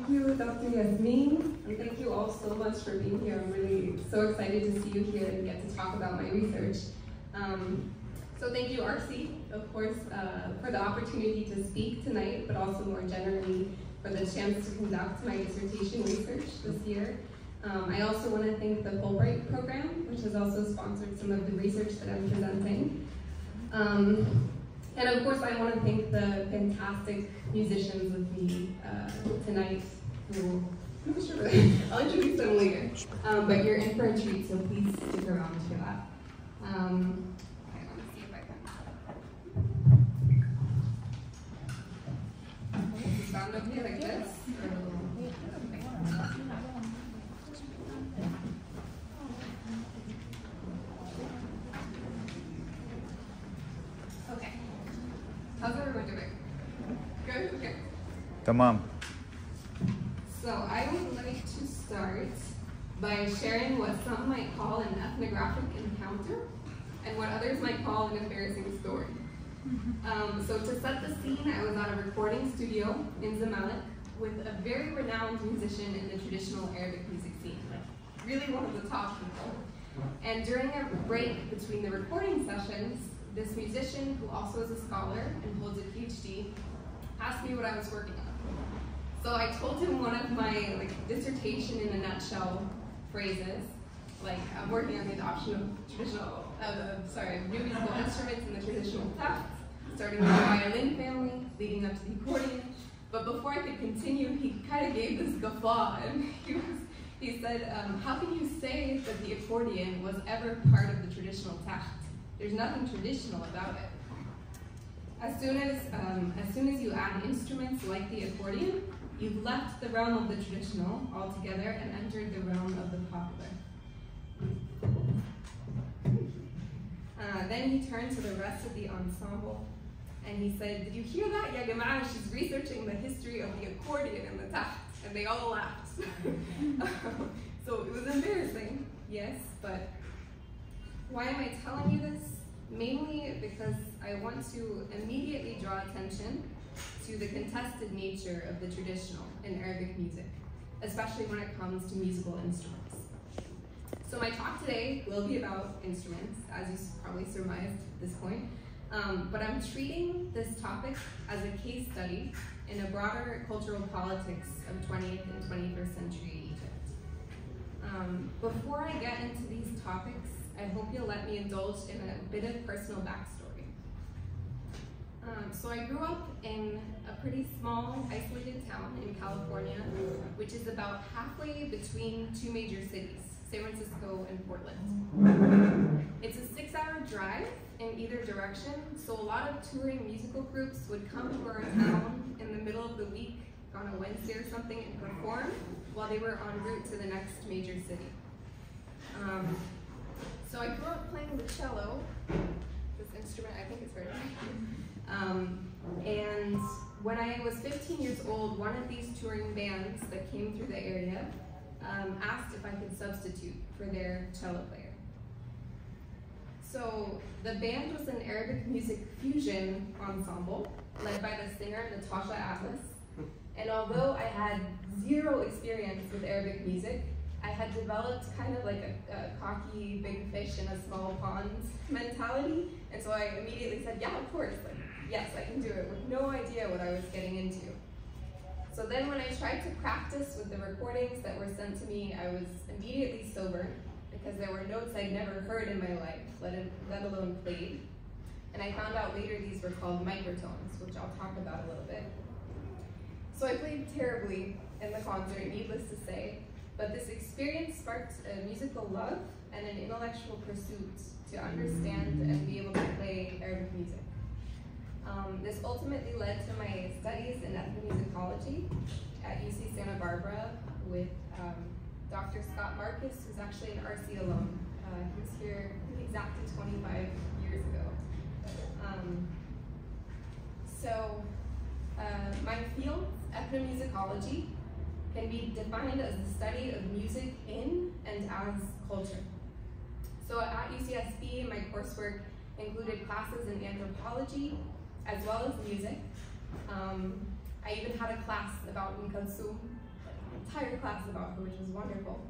Thank you, Dr. Yasmin, and thank you all so much for being here. I'm really so excited to see you here and get to talk about my research. So thank you, RC, of course, for the opportunity to speak tonight, but also more generally for the chance to conduct my dissertation research this year. I also want to thank the Fulbright program, which has also sponsored some of the research that I'm presenting. And of course, I want to thank the fantastic musicians with me tonight, who, I'm not sure, I'll introduce them later. But you're in for a treat, so please stick around for that. I want to see if I can. Does it sound okay like this? Okay. How's everyone doing? Good? Okay. Tamam. So I would like to start by sharing what some might call an ethnographic encounter and what others might call an embarrassing story. So to set the scene, I was at a recording studio in Zamalek with a very renowned musician in the traditional Arabic music scene, like really one of the top people. And during a break between the recording sessions, this musician, who also is a scholar and holds a PhD, asked me what I was working on. So I told him one of my dissertation in a nutshell phrases, like I'm working on the adoption of traditional, new musical instruments in the traditional text, starting with the violin family, leading up to the accordion. But before I could continue, he kind of gave this guffaw, and he said, how can you say that the accordion was ever part of the traditional text? There's nothing traditional about it. As soon as you add instruments like the accordion, you've left the realm of the traditional altogether and entered the realm of the popular. Then he turned to the rest of the ensemble and he said, did you hear that? Ya Jama'ah, she's researching the history of the accordion and the taht. And they all laughed. So it was embarrassing, yes, but why am I telling you this? Mainly because I want to immediately draw attention to the contested nature of the traditional in Arabic music, especially when it comes to musical instruments. So my talk today will be about instruments, as you probably surmised at this point, but I'm treating this topic as a case study in a broader cultural politics of 20th and 21st century Egypt. Before I get into these topics, I hope you'll let me indulge in a bit of personal backstory. So I grew up in a pretty small, isolated town in California, which is about halfway between two major cities, San Francisco and Portland. It's a 6-hour drive in either direction, so a lot of touring musical groups would come to our town in the middle of the week on a Wednesday or something and perform while they were en route to the next major city. So I grew up playing the cello, this instrument, I think it's very and when I was 15 years old, one of these touring bands that came through the area asked if I could substitute for their cello player. So the band was an Arabic music fusion ensemble led by the singer Natasha Atlas. And although I had zero experience with Arabic music, I had developed kind of like a cocky big fish in a small pond mentality. And so I immediately said, yeah, of course, yes, I can do it, with no idea what I was getting into. So then when I tried to practice with the recordings that were sent to me, I was immediately sober because there were notes I'd never heard in my life, let alone played. And I found out later these were called microtones, which I'll talk about a little bit. So I played terribly in the concert, needless to say, but this experience sparked a musical love and an intellectual pursuit to understand and be able to play Arabic music. This ultimately led to my studies in ethnomusicology at UC Santa Barbara with Dr. Scott Marcus, who's actually an RC alum. He was here exactly 25 years ago. My field, ethnomusicology, can be defined as the study of music in and as culture. So at UCSB, my coursework included classes in anthropology, as well as music. I even had a class about Kulthum, like an entire class about her, which was wonderful.